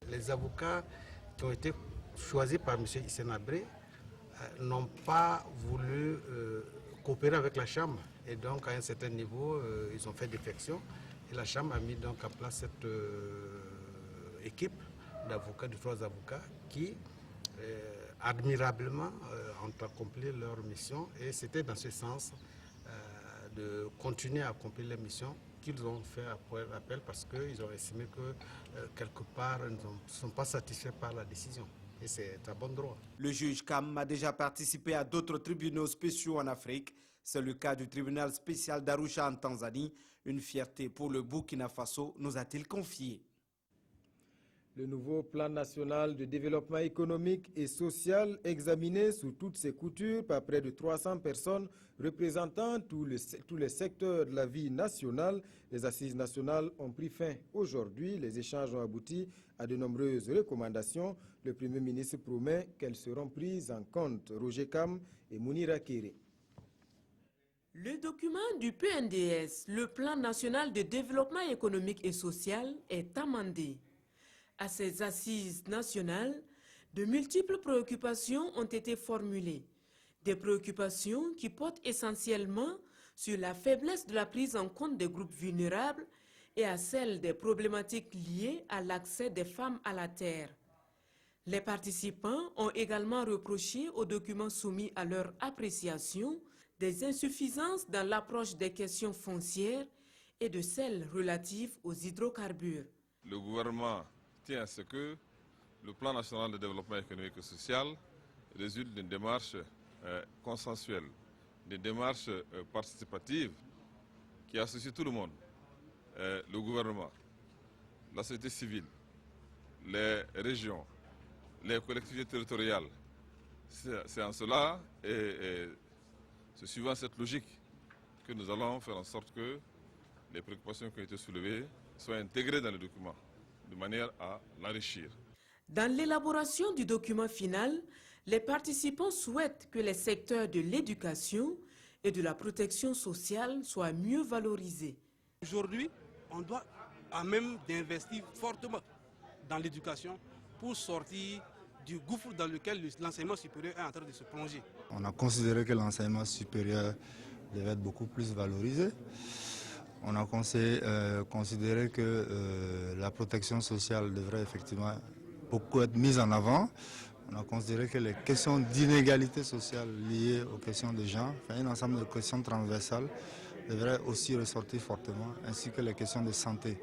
les avocats qui ont été choisis par M. Hissène Habré n'ont pas voulu coopérer avec la Chambre. Et donc, à un certain niveau, ils ont fait défection. Et la Chambre a mis donc en place cette équipe d'avocats, de 3 avocats, qui admirablement ont accompli leur mission. Et c'était dans ce sens de continuer à accomplir les missions qu'ils ont fait appel parce qu'ils ont estimé que quelque part ils ne sont pas satisfaits par la décision. Et c'est à bon droit. Le juge Kam a déjà participé à d'autres tribunaux spéciaux en Afrique. C'est le cas du tribunal spécial d'Arusha en Tanzanie. Une fierté pour le Burkina Faso, nous a-t-il confié. Le nouveau plan national de développement économique et social examiné sous toutes ses coutures par près de 300 personnes représentant tous les secteurs de la vie nationale. Les assises nationales ont pris fin aujourd'hui. Les échanges ont abouti à de nombreuses recommandations. Le Premier ministre promet qu'elles seront prises en compte. Roger Kam et Mounira Kéré. Le document du PNDS, le plan national de développement économique et social, est amendé. À ces assises nationales, de multiples préoccupations ont été formulées. Des préoccupations qui portent essentiellement sur la faiblesse de la prise en compte des groupes vulnérables et à celle des problématiques liées à l'accès des femmes à la terre. Les participants ont également reproché aux documents soumis à leur appréciation des insuffisances dans l'approche des questions foncières et de celles relatives aux hydrocarbures. Le gouvernement tient à ce que le plan national de développement économique et social résulte d'une démarche consensuelle, d'une démarche participative qui associe tout le monde, le gouvernement, la société civile, les régions, les collectivités territoriales. C'est en cela et c'est suivant cette logique que nous allons faire en sorte que les préoccupations qui ont été soulevées soient intégrées dans le document, de manière à l'enrichir. Dans l'élaboration du document final, les participants souhaitent que les secteurs de l'éducation et de la protection sociale soient mieux valorisés. Aujourd'hui, on doit à même d'investir fortement dans l'éducation pour sortir du gouffre dans lequel l'enseignement supérieur est en train de se plonger. On a considéré que l'enseignement supérieur devait être beaucoup plus valorisé. On a considéré que la protection sociale devrait effectivement beaucoup être mise en avant. On a considéré que les questions d'inégalité sociale liées aux questions de genre, un ensemble de questions transversales, devraient aussi ressortir fortement, ainsi que les questions de santé.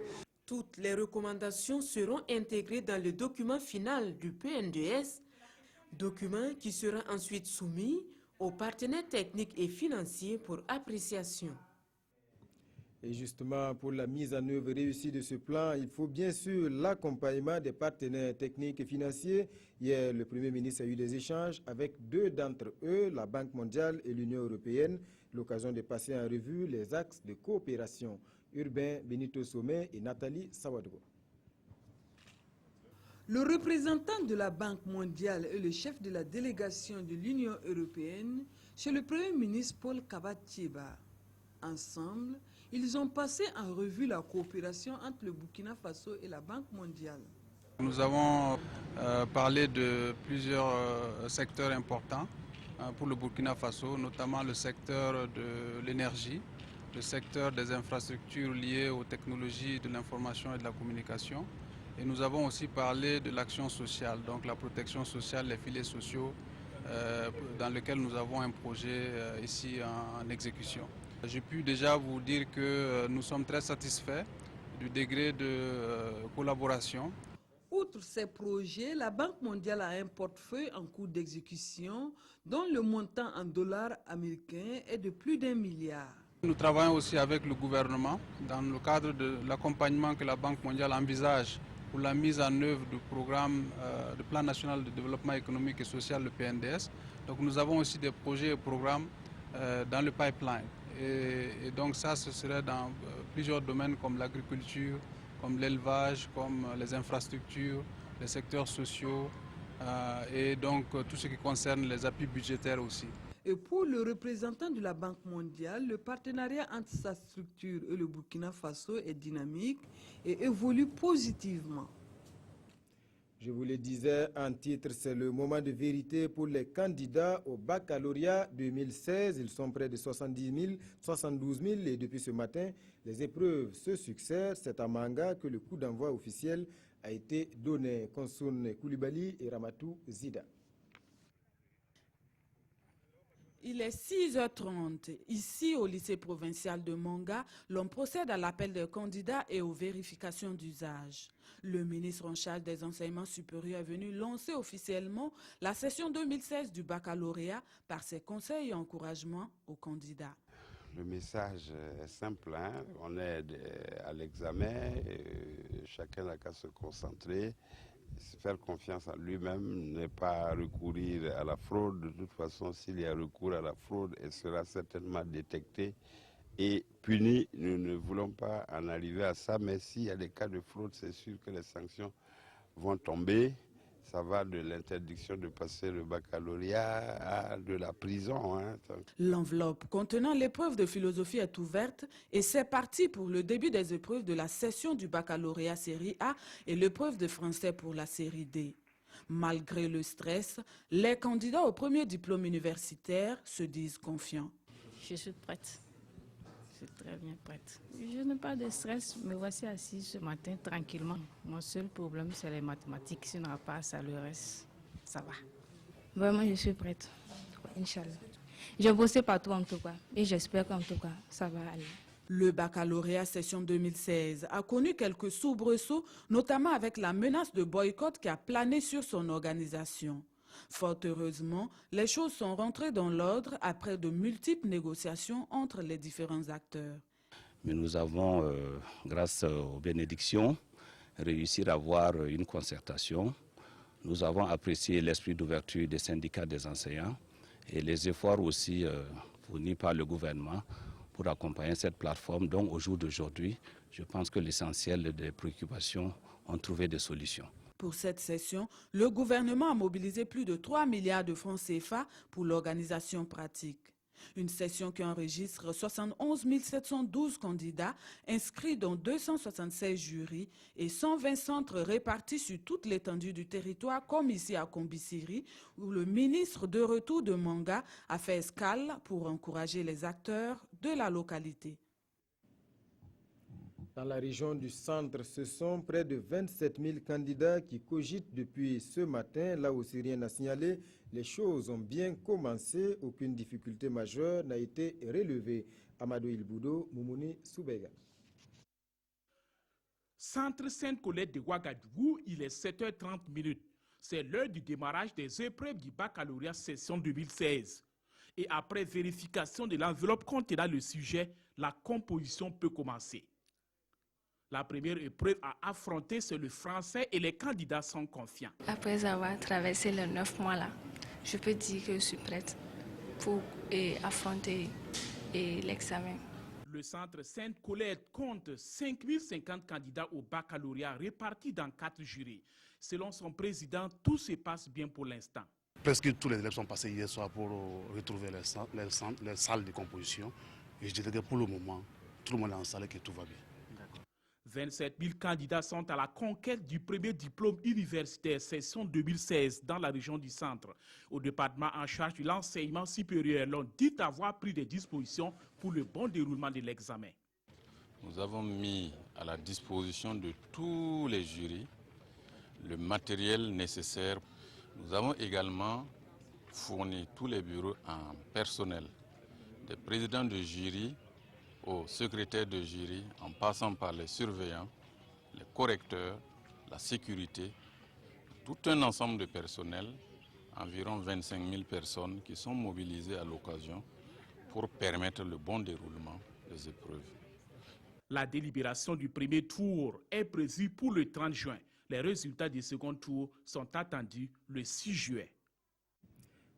Toutes les recommandations seront intégrées dans le document final du PNDS, document qui sera ensuite soumis aux partenaires techniques et financiers pour appréciation. Et justement, pour la mise en œuvre réussie de ce plan, il faut bien sûr l'accompagnement des partenaires techniques et financiers. Hier, le Premier ministre a eu des échanges avec 2 d'entre eux, la Banque mondiale et l'Union européenne, l'occasion de passer en revue les axes de coopération. Urbain Benito Sommet et Nathalie Sawadgo. Le représentant de la Banque mondiale et le chef de la délégation de l'Union européenne chez le Premier ministre Paul Kabat-Thiéba. Ensemble, ils ont passé en revue la coopération entre le Burkina Faso et la Banque mondiale. Nous avons parlé de plusieurs secteurs importants pour le Burkina Faso, notamment le secteur de l'énergie, le secteur des infrastructures liées aux technologies de l'information et de la communication. Et nous avons aussi parlé de l'action sociale, donc la protection sociale, les filets sociaux, dans lesquels nous avons un projet ici en exécution. J'ai pu déjà vous dire que nous sommes très satisfaits du degré de collaboration. Outre ces projets, la Banque mondiale a un portefeuille en cours d'exécution dont le montant en dollars américains est de plus d'1 milliard. Nous travaillons aussi avec le gouvernement dans le cadre de l'accompagnement que la Banque mondiale envisage pour la mise en œuvre du programme de plan national de développement économique et social, le PNDS. Donc nous avons aussi des projets et programmes dans le pipeline. Et donc ça, ce serait dans plusieurs domaines comme l'agriculture, comme l'élevage, comme les infrastructures, les secteurs sociaux et donc tout ce qui concerne les appuis budgétaires aussi. Et pour le représentant de la Banque mondiale, le partenariat entre sa structure et le Burkina Faso est dynamique et évolue positivement. Je vous le disais en titre, c'est le moment de vérité pour les candidats au baccalauréat 2016. Ils sont près de 70 000, 72 000 et depuis ce matin, les épreuves se succèdent. C'est à Manga que le coup d'envoi officiel a été donné. Konsoun Koulibaly et Ramatou Zida. Il est 6h30. Ici, au lycée provincial de Manga, l'on procède à l'appel des candidats et aux vérifications d'usage. Le ministre en charge des enseignements supérieurs est venu lancer officiellement la session 2016 du baccalauréat par ses conseils et encouragements aux candidats. Le message est simple, hein? On est à l'examen, chacun n'a qu'à se concentrer, faire confiance en lui-même, ne pas recourir à la fraude. De toute façon, s'il y a recours à la fraude, elle sera certainement détectée et punie. Nous ne voulons pas en arriver à ça, mais s'il y a des cas de fraude, c'est sûr que les sanctions vont tomber. Ça va de l'interdiction de passer le baccalauréat à de la prison. Hein. L'enveloppe contenant l'épreuve de philosophie est ouverte et c'est parti pour le début des épreuves de la session du baccalauréat série A et l'épreuve de français pour la série D. Malgré le stress, les candidats au premier diplôme universitaire se disent confiants. Je suis prête. Je suis très bien prête. Je n'ai pas de stress, me voici assise ce matin tranquillement. Mon seul problème, c'est les mathématiques. Si on n'a pas ça, le reste, ça va. Vraiment, je suis prête. Inch'Allah. Je bossais partout en tout cas. Et j'espère qu'en tout cas, ça va aller. Le baccalauréat session 2016 a connu quelques soubresauts, notamment avec la menace de boycott qui a plané sur son organisation. Fort heureusement, les choses sont rentrées dans l'ordre après de multiples négociations entre les différents acteurs. Mais nous avons, grâce aux bénédictions, réussi à avoir une concertation. Nous avons apprécié l'esprit d'ouverture des syndicats des enseignants et les efforts aussi fournis par le gouvernement pour accompagner cette plateforme. Donc au jour d'aujourd'hui, je pense que l'essentiel des préoccupations ont trouvé des solutions. Pour cette session, le gouvernement a mobilisé plus de 3 milliards de francs CFA pour l'organisation pratique. Une session qui enregistre 71 712 candidats inscrits dans 276 jurys et 120 centres répartis sur toute l'étendue du territoire, comme ici à Kombisiri, où le ministre de retour de Manga a fait escale pour encourager les acteurs de la localité. Dans la région du centre, ce sont près de 27 000 candidats qui cogitent depuis ce matin. Là aussi, rien à signaler. Les choses ont bien commencé. Aucune difficulté majeure n'a été relevée. Amadou Ilboudo, Moumouni Soubega. Centre Sainte-Colette de Ouagadougou, il est 7h30. C'est l'heure du démarrage des épreuves du baccalauréat session 2016. Et après vérification de l'enveloppe contenant le sujet, la composition peut commencer. La première épreuve à affronter, c'est le français et les candidats sont confiants. Après avoir traversé les 9 mois là, je peux dire que je suis prête pour affronter l'examen. Le centre Sainte-Colette compte 5050 candidats au baccalauréat répartis dans 4 jurys. Selon son président, tout se passe bien pour l'instant. Presque tous les élèves sont passés hier soir pour retrouver les salles de composition. Et je dirais que pour le moment, tout le monde est en salle et que tout va bien. 27 000 candidats sont à la conquête du premier diplôme universitaire session 2016 dans la région du centre. Au département en charge de l'enseignement supérieur, l'on dit avoir pris des dispositions pour le bon déroulement de l'examen. Nous avons mis à la disposition de tous les jurys le matériel nécessaire. Nous avons également fourni tous les bureaux en personnel, des présidents de jury aux secrétaires de jury, en passant par les surveillants, les correcteurs, la sécurité, tout un ensemble de personnel, environ 25 000 personnes qui sont mobilisées à l'occasion pour permettre le bon déroulement des épreuves. La délibération du premier tour est prévue pour le 30 juin. Les résultats du second tour sont attendus le 6 juillet.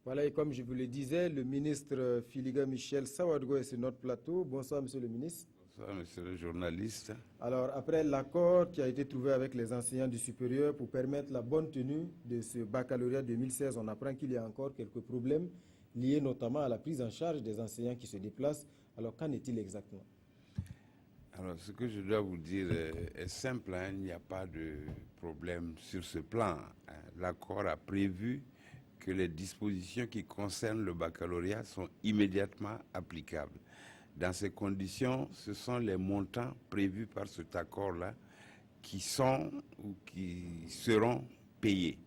Voilà, et comme je vous le disais, le ministre Filiga Michel Sawadgo est sur notre plateau. Bonsoir, monsieur le ministre. Bonsoir, monsieur le journaliste. Alors, après l'accord qui a été trouvé avec les enseignants du supérieur pour permettre la bonne tenue de ce baccalauréat 2016, on apprend qu'il y a encore quelques problèmes liés notamment à la prise en charge des enseignants qui se déplacent. Alors, qu'en est-il exactement? Alors, ce que je dois vous dire est simple, hein, il n'y a pas de problème sur ce plan. Hein. L'accord a prévu que les dispositions qui concernent le baccalauréat sont immédiatement applicables. Dans ces conditions, ce sont les montants prévus par cet accord-là qui sont ou qui seront payés.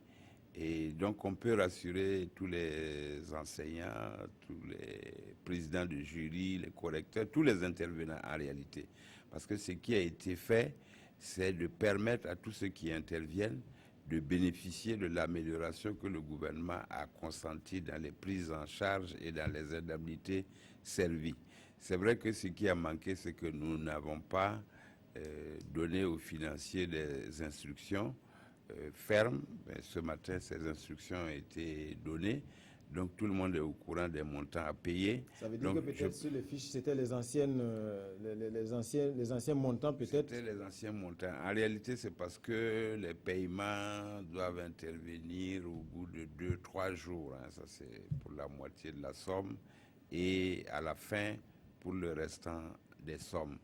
Et donc, on peut rassurer tous les enseignants, tous les présidents de jury, les correcteurs, tous les intervenants en réalité. Parce que ce qui a été fait, c'est de permettre à tous ceux qui interviennent de bénéficier de l'amélioration que le gouvernement a consentie dans les prises en charge et dans les indemnités servies. C'est vrai que ce qui a manqué, c'est que nous n'avons pas donné aux financiers des instructions fermes. Ce matin, ces instructions ont été données. Donc tout le monde est au courant des montants à payer. Ça veut dire que peut-être sur les fiches, c'était les anciens montants peut-être. C'était les anciens montants. En réalité, c'est parce que les paiements doivent intervenir au bout de 2-3 jours. Hein. Ça, c'est pour la moitié de la somme. Et à la fin, pour le restant des sommes.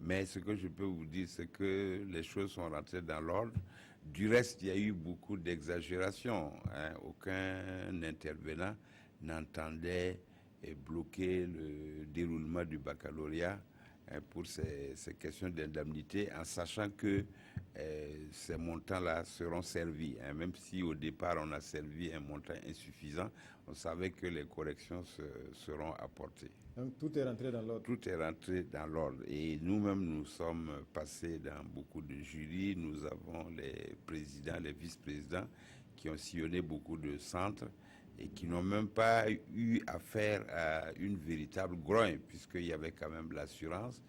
Mais ce que je peux vous dire, c'est que les choses sont rentrées dans l'ordre. Du reste, il y a eu beaucoup d'exagération. Hein. Aucun intervenant n'entendait bloquer le déroulement du baccalauréat pour ces questions d'indemnité, en sachant que ces montants-là seront servis. Hein. Même si au départ on a servi un montant insuffisant, on savait que les corrections seront apportées. Donc tout est rentré dans l'ordre. Tout est rentré dans l'ordre. Et nous-mêmes, nous sommes passés dans beaucoup de jurys. Nous avons les présidents, les vice-présidents qui ont sillonné beaucoup de centres et qui n'ont même pas eu affaire à une véritable grogne, puisqu'il y avait quand même l'assurance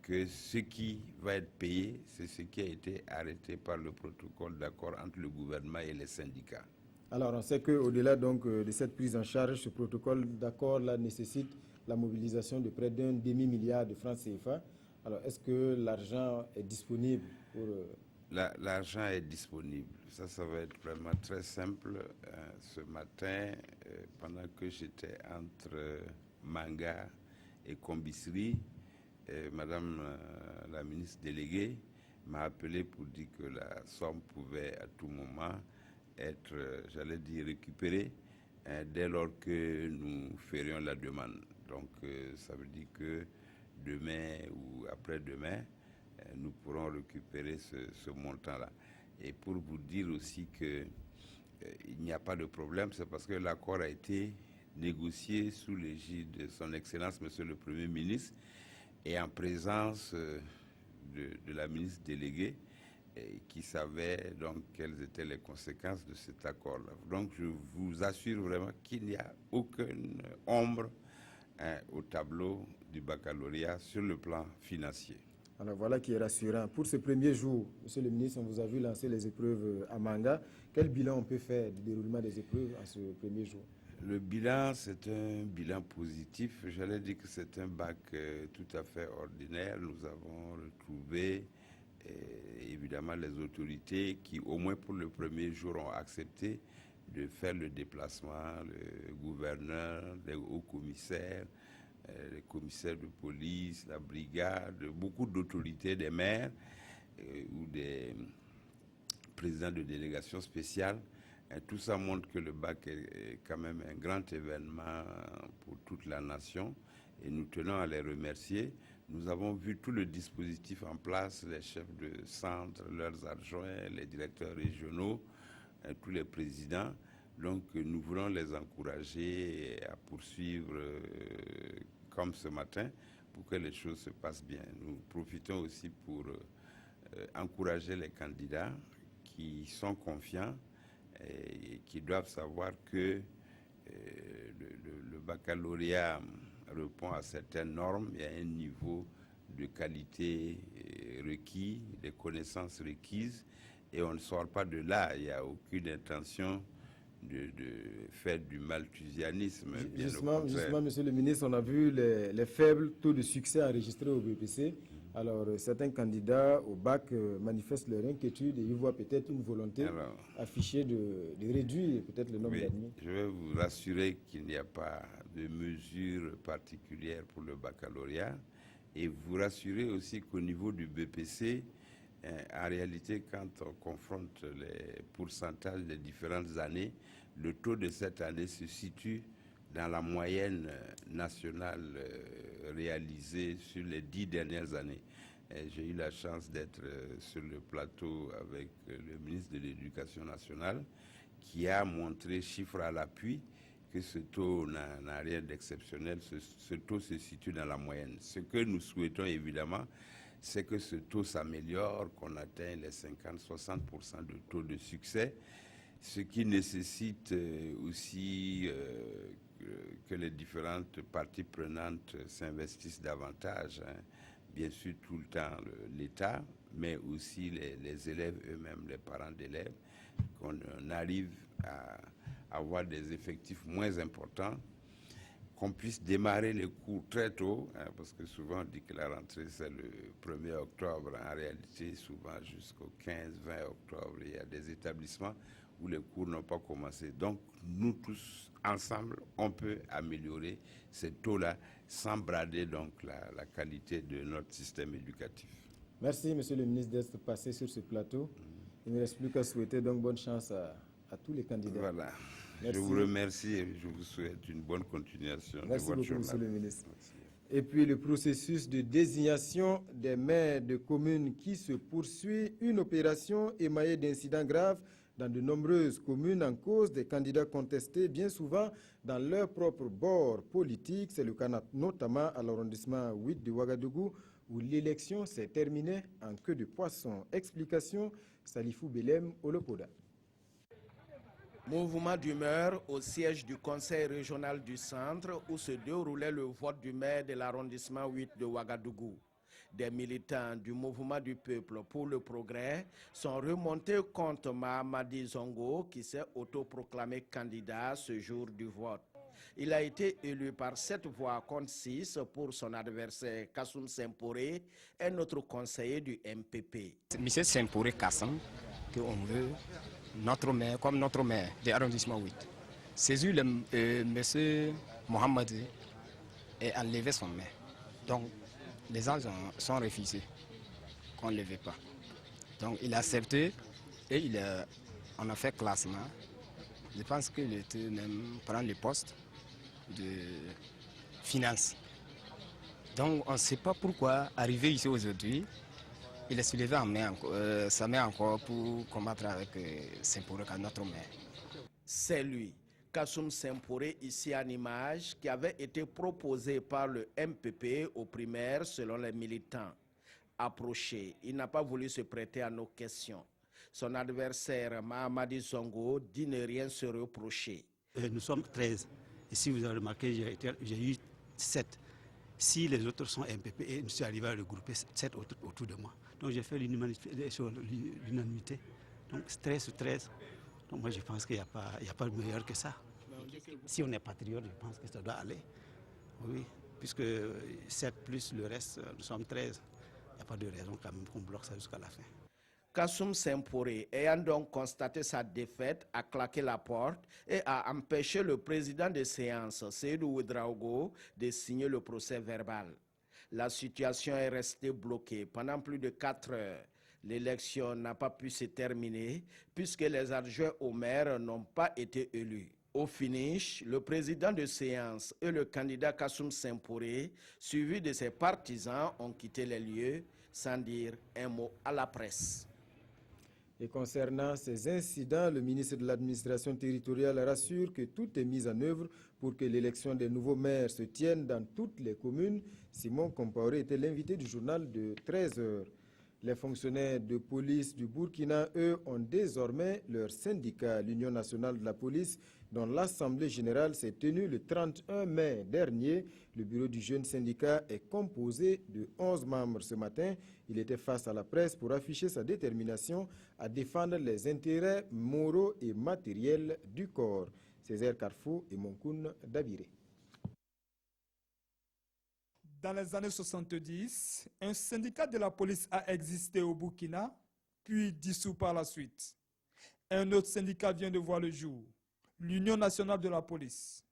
que ce qui va être payé, c'est ce qui a été arrêté par le protocole d'accord entre le gouvernement et les syndicats. Alors on sait qu'au-delà donc de cette prise en charge, ce protocole d'accord là nécessite la mobilisation de près d'1 demi-milliard de francs CFA. Alors, est-ce que l'argent est disponible pour... L'argent est disponible. Ça va être vraiment très simple. Ce matin, pendant que j'étais entre Manga et Kombisri, Madame la ministre déléguée m'a appelé pour dire que la somme pouvait à tout moment être, j'allais dire, récupérée dès lors que nous ferions la demande. Donc, ça veut dire que demain ou après-demain, nous pourrons récupérer ce montant-là. Et pour vous dire aussi qu'il n'y a pas de problème, c'est parce que l'accord a été négocié sous l'égide de son Excellence, Monsieur le Premier ministre, et en présence de la ministre déléguée, qui savait donc quelles étaient les conséquences de cet accord-là. Donc, je vous assure vraiment qu'il n'y a aucune ombre au tableau du baccalauréat sur le plan financier. Alors voilà qui est rassurant. Pour ce premier jour, Monsieur le ministre, on vous a vu lancer les épreuves à Manga. Quel bilan on peut faire du déroulement des épreuves à ce premier jour? Le bilan, c'est un bilan positif. J'allais dire que c'est un bac tout à fait ordinaire. Nous avons retrouvé évidemment les autorités qui, au moins pour le premier jour, ont accepté de faire le déplacement, le gouverneur, les hauts commissaires, les commissaires de police, la brigade, beaucoup d'autorités, des maires ou des présidents de délégations spéciales. Et tout ça montre que le bac est quand même un grand événement pour toute la nation et nous tenons à les remercier. Nous avons vu tout le dispositif en place, les chefs de centre, leurs adjoints, les directeurs régionaux, tous les présidents. Donc nous voulons les encourager à poursuivre comme ce matin pour que les choses se passent bien. Nous profitons aussi pour encourager les candidats qui sont confiants et qui doivent savoir que le baccalauréat répond à certaines normes. Il y a un niveau de qualité requis, des connaissances requises et on ne sort pas de là. Il n'y a aucune intention de faire du malthusianisme. Justement, Monsieur le ministre, on a vu les faibles taux de succès enregistrés au BPC. Alors, certains candidats au bac manifestent leur inquiétude et ils voient peut-être une volonté affichée de réduire peut-être le nombre d'admis. Je vais vous rassurer qu'il n'y a pas de mesures particulières pour le baccalauréat. Et vous rassurer aussi qu'au niveau du BPC, en réalité, quand on confronte les pourcentages des différentes années, le taux de cette année se situe dans la moyenne nationale réalisée sur les 10 dernières années. J'ai eu la chance d'être sur le plateau avec le ministre de l'Éducation nationale qui a montré, chiffre à l'appui, que ce taux n'a rien d'exceptionnel. Ce taux se situe dans la moyenne. Ce que nous souhaitons évidemment, c'est que ce taux s'améliore, qu'on atteigne les 50-60% de taux de succès, ce qui nécessite aussi que les différentes parties prenantes s'investissent davantage. Bien sûr, tout le temps l'État, mais aussi les élèves eux-mêmes, les parents d'élèves, qu'on arrive à avoir des effectifs moins importants, qu'on puisse démarrer les cours très tôt, parce que souvent on dit que la rentrée c'est le 1er octobre, en réalité souvent jusqu'au 15-20 octobre, il y a des établissements où les cours n'ont pas commencé. Donc nous tous ensemble, on peut améliorer ces taux-là sans brader donc la qualité de notre système éducatif. Merci Monsieur le ministre d'être passé sur ce plateau. Il ne reste plus qu'à souhaiter donc bonne chance à tous les candidats. Voilà. Merci. Je vous remercie et je vous souhaite une bonne continuation. Merci de votre beaucoup, journal. Monsieur le ministre. Et puis le processus de désignation des maires de communes qui se poursuit, une opération émaillée d'incidents graves dans de nombreuses communes en cause des candidats contestés, bien souvent dans leur propre bord politique. C'est le cas notamment à l'arrondissement 8 de Ouagadougou, où l'élection s'est terminée en queue de poisson. Explication, Salifou Belem, Olopoda. Mouvement d'humeur au siège du Conseil régional du Centre où se déroulait le vote du maire de l'arrondissement 8 de Ouagadougou. Des militants du mouvement du peuple pour le progrès sont remontés contre Mahamadi Zongo qui s'est autoproclamé candidat ce jour du vote. Il a été élu par 7 voix contre 6 pour son adversaire Kassoum Semporé, un autre conseiller du MPP. M. Semporé Kassoum, qu'on veut notre maire, comme notre maire de l'arrondissement 8. Saisi M. Mohamed et enlevé son maire. Donc, les gens sont refusés qu'on ne le veut pas. Donc, il a accepté et on a fait classement. Je pense qu'il était même prendre le poste de finance. Donc, on ne sait pas pourquoi, arrivé ici aujourd'hui, il est soulevé sa main encore pour combattre avec Semporé, notre maire. C'est lui, Kassoum Semporé, ici en image, qui avait été proposé par le MPP aux primaires selon les militants. Approché, il n'a pas voulu se prêter à nos questions. Son adversaire, Mahamadi Zongo, dit ne rien se reprocher. Nous sommes 13. Et si vous avez remarqué, j'ai eu 7. Si les autres sont MPP, et je suis arrivé à regrouper 7 autour de moi. Donc j'ai fait l'unanimité. Donc 13 sur 13. Donc moi je pense qu'il n'y a pas de meilleur que ça. Si on est patriote, je pense que ça doit aller. Oui, puisque 7 plus le reste, nous sommes 13. Il n'y a pas de raison quand même qu'on bloque ça jusqu'à la fin. Kassoum Semporé, ayant donc constaté sa défaite, a claqué la porte et a empêché le président de séance, Seydou Ouedraogo, de signer le procès verbal. La situation est restée bloquée pendant plus de 4 heures. L'élection n'a pas pu se terminer puisque les adjoints au maire n'ont pas été élus. Au finish, le président de séance et le candidat Kassoum Semporé, suivi de ses partisans, ont quitté les lieux sans dire un mot à la presse. Et concernant ces incidents, le ministre de l'administration territoriale rassure que tout est mis en œuvre pour que l'élection des nouveaux maires se tienne dans toutes les communes. Simon Compaoré était l'invité du journal de 13 heures. Les fonctionnaires de police du Burkina, eux, ont désormais leur syndicat, l'Union nationale de la police, dont l'Assemblée générale s'est tenue le 31 mai dernier. Le bureau du jeune syndicat est composé de 11 membres ce matin. Il était face à la presse pour afficher sa détermination à défendre les intérêts moraux et matériels du corps. Césaire Carrefour et Monkoun Dabiré. Dans les années 70, un syndicat de la police a existé au Burkina, puis dissous par la suite. Un autre syndicat vient de voir le jour, l'Union nationale de la police.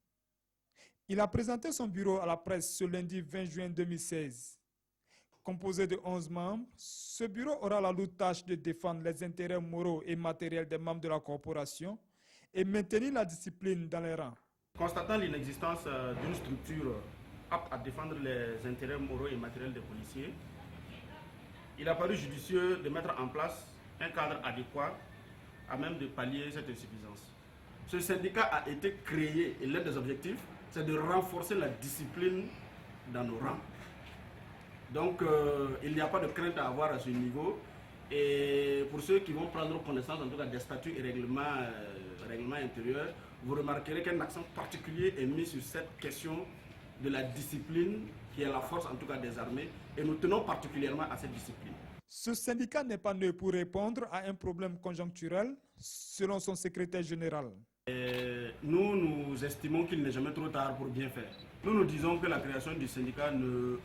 Il a présenté son bureau à la presse ce lundi 20 juin 2016. Composé de 11 membres, ce bureau aura la lourde tâche de défendre les intérêts moraux et matériels des membres de la corporation et maintenir la discipline dans les rangs. Constatant l'inexistence d'une structure apte à défendre les intérêts moraux et matériels des policiers, il a paru judicieux de mettre en place un cadre adéquat à même de pallier cette insuffisance. Ce syndicat a été créé et l'un des objectifs, c'est de renforcer la discipline dans nos rangs. Donc, il n'y a pas de crainte à avoir à ce niveau. Et pour ceux qui vont prendre connaissance, en tout cas, des statuts et règlements intérieurs, vous remarquerez qu'un accent particulier est mis sur cette question de la discipline, qui est la force, en tout cas, des armées. Et nous tenons particulièrement à cette discipline. Ce syndicat n'est pas né pour répondre à un problème conjoncturel, selon son secrétaire général. Nous estimons qu'il n'est jamais trop tard pour bien faire. Nous disons que la création du syndicat ne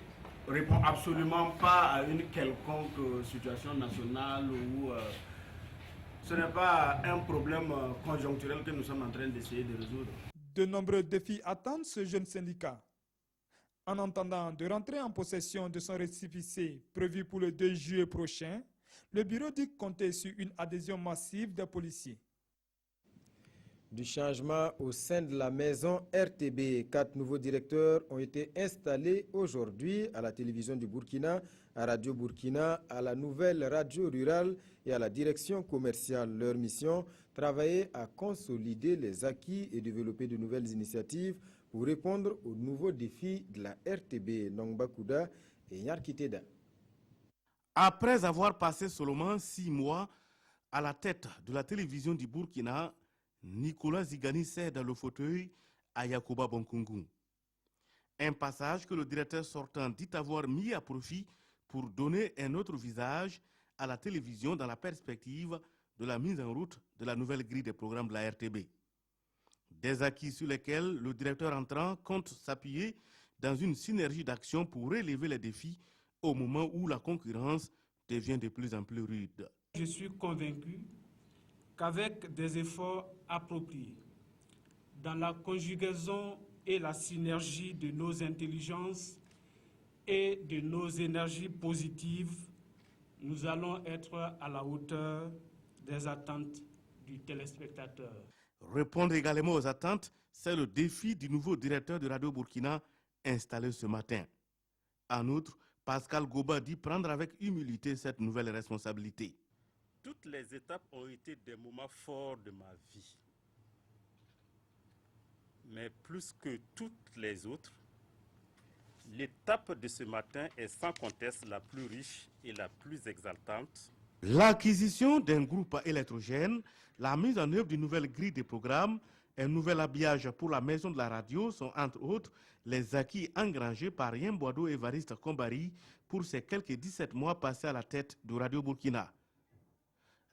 répond absolument pas à une quelconque situation nationale ou ce n'est pas un problème conjoncturel que nous sommes en train d'essayer de résoudre. De nombreux défis attendent ce jeune syndicat. En attendant de rentrer en possession de son récépissé prévu pour le 2 juillet prochain, le bureau dit compter sur une adhésion massive des policiers. Du changement au sein de la maison RTB. 4 nouveaux directeurs ont été installés aujourd'hui à la télévision du Burkina, à Radio Burkina, à la nouvelle radio rurale et à la direction commerciale. Leur mission, travailler à consolider les acquis et développer de nouvelles initiatives pour répondre aux nouveaux défis de la RTB. Nongba Kouda et Nyarkiteda. Après avoir passé seulement 6 mois à la tête de la télévision du Burkina, Nicolas Zigani cède le fauteuil à Yakuba Bonkungu. Un passage que le directeur sortant dit avoir mis à profit pour donner un autre visage à la télévision dans la perspective de la mise en route de la nouvelle grille des programmes de la RTB. Des acquis sur lesquels le directeur entrant compte s'appuyer dans une synergie d'action pour relever les défis au moment où la concurrence devient de plus en plus rude. Je suis convaincu qu'avec des efforts appropriés, dans la conjugaison et la synergie de nos intelligences et de nos énergies positives, nous allons être à la hauteur des attentes du téléspectateur. Répondre également aux attentes, c'est le défi du nouveau directeur de Radio Burkina installé ce matin. En outre, Pascal Goba dit prendre avec humilité cette nouvelle responsabilité. Toutes les étapes ont été des moments forts de ma vie. Mais plus que toutes les autres, l'étape de ce matin est sans conteste la plus riche et la plus exaltante. L'acquisition d'un groupe électrogène, la mise en œuvre d'une nouvelle grille de programmes, un nouvel habillage pour la maison de la radio sont entre autres les acquis engrangés par Rien Boado et Évariste Kombari pour ces quelques 17 mois passés à la tête de Radio Burkina.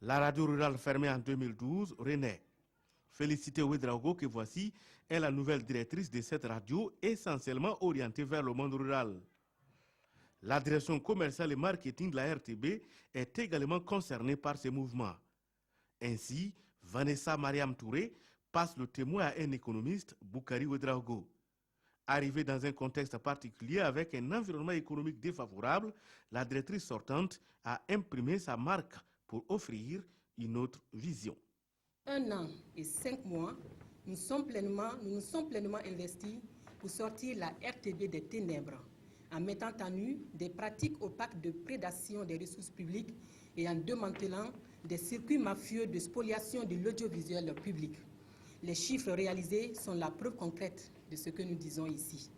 La radio rurale fermée en 2012 renaît. Félicité Ouedraogo, que voici, est la nouvelle directrice de cette radio essentiellement orientée vers le monde rural. La direction commerciale et marketing de la RTB est également concernée par ces mouvements. Ainsi, Vanessa Mariam Touré passe le témoin à un économiste, Boukari Ouedraogo. Arrivée dans un contexte particulier avec un environnement économique défavorable, la directrice sortante a imprimé sa marque pour offrir une autre vision. 1 an et 5 mois, nous nous sommes pleinement investis pour sortir la RTB des ténèbres, en mettant à nu des pratiques opaques de prédation des ressources publiques et en démantelant des circuits mafieux de spoliation de l'audiovisuel public. Les chiffres réalisés sont la preuve concrète de ce que nous disons ici.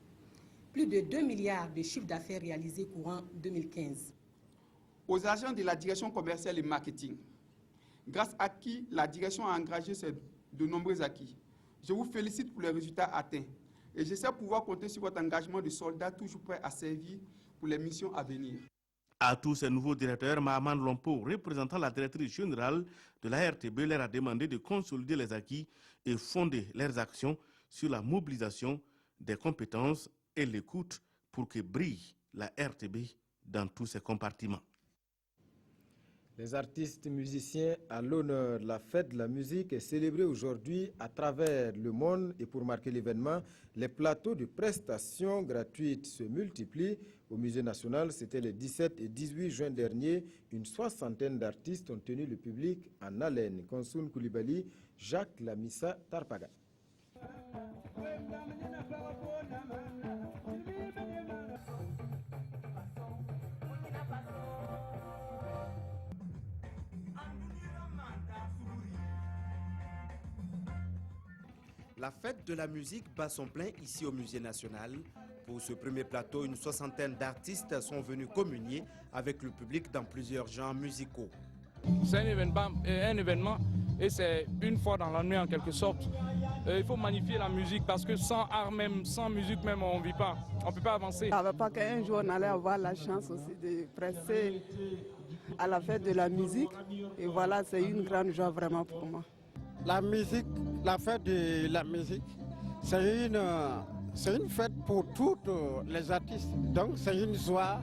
Plus de 2 milliards de chiffres d'affaires réalisés courant 2015. Aux agents de la direction commerciale et marketing, grâce à qui la direction a engagé de nombreux acquis. Je vous félicite pour les résultats atteints et j'espère pouvoir compter sur votre engagement de soldat toujours prêt à servir pour les missions à venir. À tous ces nouveaux directeurs, Mahaman Lompo, représentant la directrice générale de la RTB, leur a demandé de consolider les acquis et fonder leurs actions sur la mobilisation des compétences et l'écoute pour que brille la RTB dans tous ses compartiments. Les artistes musiciens à l'honneur. La fête de la musique est célébrée aujourd'hui à travers le monde et pour marquer l'événement, les plateaux de prestations gratuites se multiplient. Au Musée national, c'était les 17 et 18 juin dernier. Une soixantaine d'artistes ont tenu le public en haleine. Konsoun Koulibaly, Jacques Lamissa Tarpaga. La fête de la musique bat son plein ici au Musée national. Pour ce premier plateau, une soixantaine d'artistes sont venus communier avec le public dans plusieurs genres musicaux. C'est un événement et c'est une fois dans la nuit en quelque sorte. Il faut magnifier la musique parce que sans art même, sans musique même, on ne vit pas. On ne peut pas avancer. Je ne savais pas qu'un jour on allait avoir la chance aussi de prester à la fête de la musique. Et voilà, c'est une grande joie vraiment pour moi. La musique, la fête de la musique, c'est une fête pour tous les artistes. Donc c'est une joie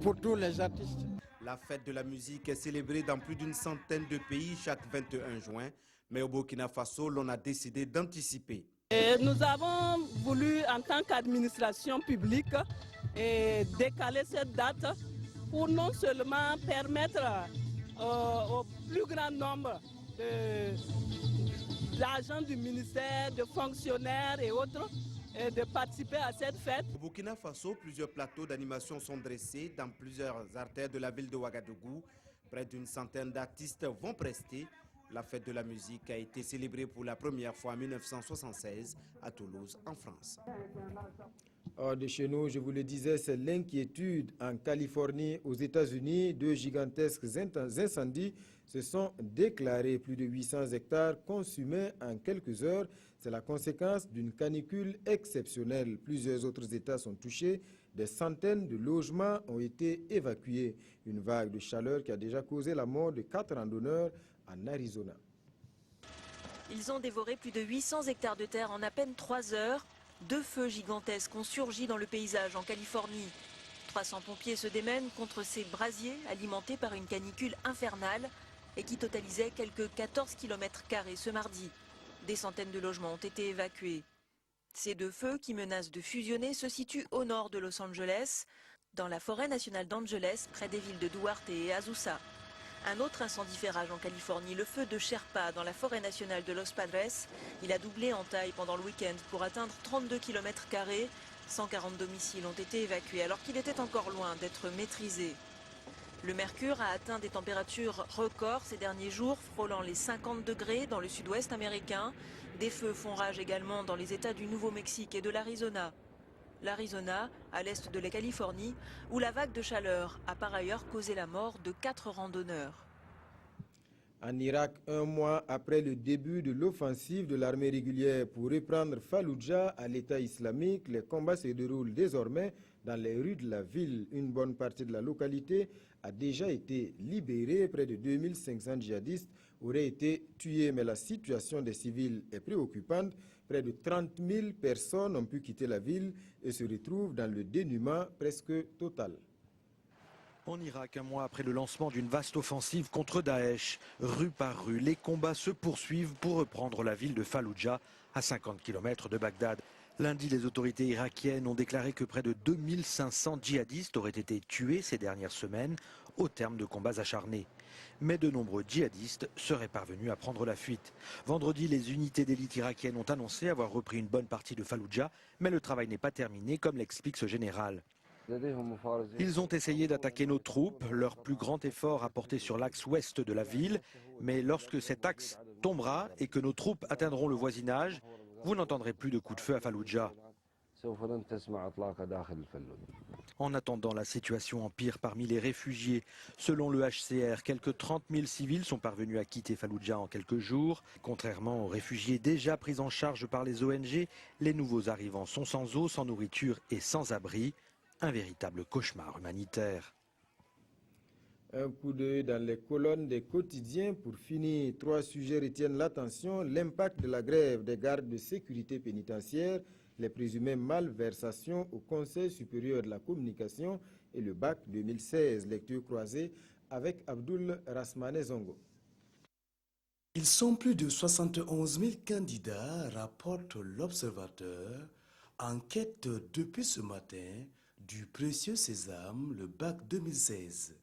pour tous les artistes. La fête de la musique est célébrée dans plus d'une centaine de pays chaque 21 juin. Mais au Burkina Faso, l'on a décidé d'anticiper. Nous avons voulu, en tant qu'administration publique, décaler cette date pour non seulement permettre au plus grand nombre d'agents du ministère, de fonctionnaires et autres, de participer à cette fête. Au Burkina Faso, plusieurs plateaux d'animation sont dressés dans plusieurs artères de la ville de Ouagadougou. Près d'une centaine d'artistes vont prester. La fête de la musique a été célébrée pour la première fois en 1976 à Toulouse, en France. Hors de chez nous, je vous le disais, c'est l'inquiétude en Californie, aux États-Unis. 2 gigantesques incendies se sont déclarés. Plus de 800 hectares consumés en quelques heures. C'est la conséquence d'une canicule exceptionnelle. Plusieurs autres États sont touchés. Des centaines de logements ont été évacués. Une vague de chaleur qui a déjà causé la mort de 4 randonneurs en Arizona. Ils ont dévoré plus de 800 hectares de terre en à peine 3 heures. 2 feux gigantesques ont surgi dans le paysage en Californie. 300 pompiers se démènent contre ces brasiers alimentés par une canicule infernale et qui totalisaient quelques 14 km² ce mardi. Des centaines de logements ont été évacués. Ces 2 feux qui menacent de fusionner se situent au nord de Los Angeles, dans la forêt nationale d'Angeles, près des villes de Duarte et Azusa. Un autre incendie fait rage en Californie, le feu de Sherpa dans la forêt nationale de Los Padres. Il a doublé en taille pendant le week-end pour atteindre 32 km². 140 domiciles ont été évacués alors qu'il était encore loin d'être maîtrisé. Le mercure a atteint des températures records ces derniers jours, frôlant les 50 degrés dans le sud-ouest américain. Des feux font rage également dans les États du Nouveau-Mexique et de l'Arizona. L'Arizona, à l'est de la Californie, où la vague de chaleur a par ailleurs causé la mort de 4 randonneurs. En Irak, 1 mois après le début de l'offensive de l'armée régulière pour reprendre Falloujah à l'État islamique, les combats se déroulent désormais dans les rues de la ville. Une bonne partie de la localité a déjà été libérée. Près de 2500 djihadistes auraient été tués, mais la situation des civils est préoccupante. Près de 30 000 personnes ont pu quitter la ville et se retrouvent dans le dénuement presque total. En Irak, 1 mois après le lancement d'une vaste offensive contre Daesh, rue par rue, les combats se poursuivent pour reprendre la ville de Falloujah, à 50 km de Bagdad. Lundi, les autorités irakiennes ont déclaré que près de 2500 djihadistes auraient été tués ces dernières semaines au terme de combats acharnés. Mais de nombreux djihadistes seraient parvenus à prendre la fuite. Vendredi, les unités d'élite irakiennes ont annoncé avoir repris une bonne partie de Falloujah, mais le travail n'est pas terminé, comme l'explique ce général. Ils ont essayé d'attaquer nos troupes, leur plus grand effort a porté sur l'axe ouest de la ville, mais lorsque cet axe tombera et que nos troupes atteindront le voisinage, vous n'entendrez plus de coups de feu à Falloujah. En attendant, la situation empire parmi les réfugiés. Selon le HCR, quelques 30 000 civils sont parvenus à quitter Falloujah en quelques jours. Contrairement aux réfugiés déjà pris en charge par les ONG, les nouveaux arrivants sont sans eau, sans nourriture et sans abri. Un véritable cauchemar humanitaire. Un coup d'œil dans les colonnes des quotidiens. Pour finir, 3 sujets retiennent l'attention. L'impact de la grève des gardes de sécurité pénitentiaire, les présumées malversations au Conseil supérieur de la communication et le bac 2016. Lecture croisée avec Abdoul Rasmane Zongo. Ils sont plus de 71 000 candidats, rapporte l'Observateur, en quête depuis ce matin du précieux sésame, le bac 2016.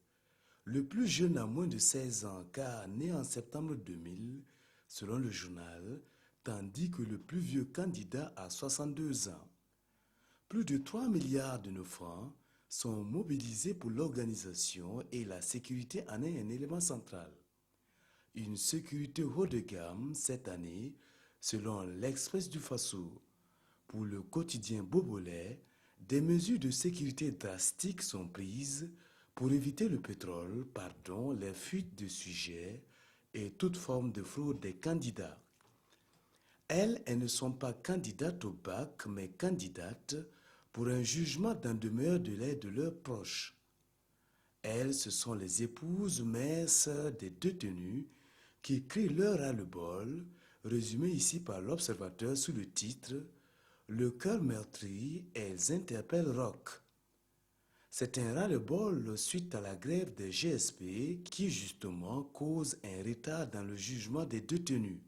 Le plus jeune a moins de 16 ans, car né en septembre 2000, selon le journal, tandis que le plus vieux candidat a 62 ans. Plus de 3 milliards de nos francs sont mobilisés pour l'organisation et la sécurité en est un élément central. Une sécurité haut de gamme cette année, selon l'Express du Faso. Pour le quotidien Bobolais, des mesures de sécurité drastiques sont prises pour éviter le pétrole, les fuites de sujets et toute forme de fraude des candidats. Elles ne sont pas candidates au bac, mais candidates pour un jugement dans demeure de l'aide de leurs proches. Elles, ce sont les épouses, mères, sœurs des détenus qui crient leur ras-le-bol, résumé ici par l'Observateur sous le titre « Le cœur meurtri, elles interpellent Roch ». C'est un ras-le-bol suite à la grève des GSP qui justement cause un retard dans le jugement des détenus.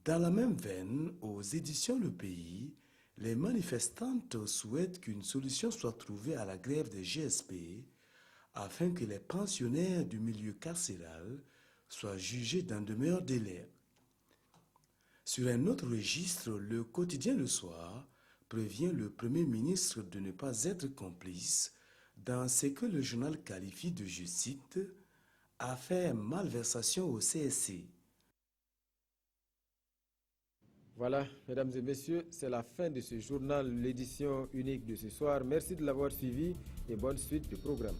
Dans la même veine, aux éditions Le Pays, les manifestantes souhaitent qu'une solution soit trouvée à la grève des GSP afin que les pensionnaires du milieu carcéral soient jugés dans de meilleurs délais. Sur un autre registre, le quotidien Le Soir prévient le Premier ministre de ne pas être complice dans ce que le journal qualifie de, je cite, « affaire malversation au CSC ». Voilà, mesdames et messieurs, c'est la fin de ce journal, l'édition unique de ce soir. Merci de l'avoir suivi et bonne suite du programme.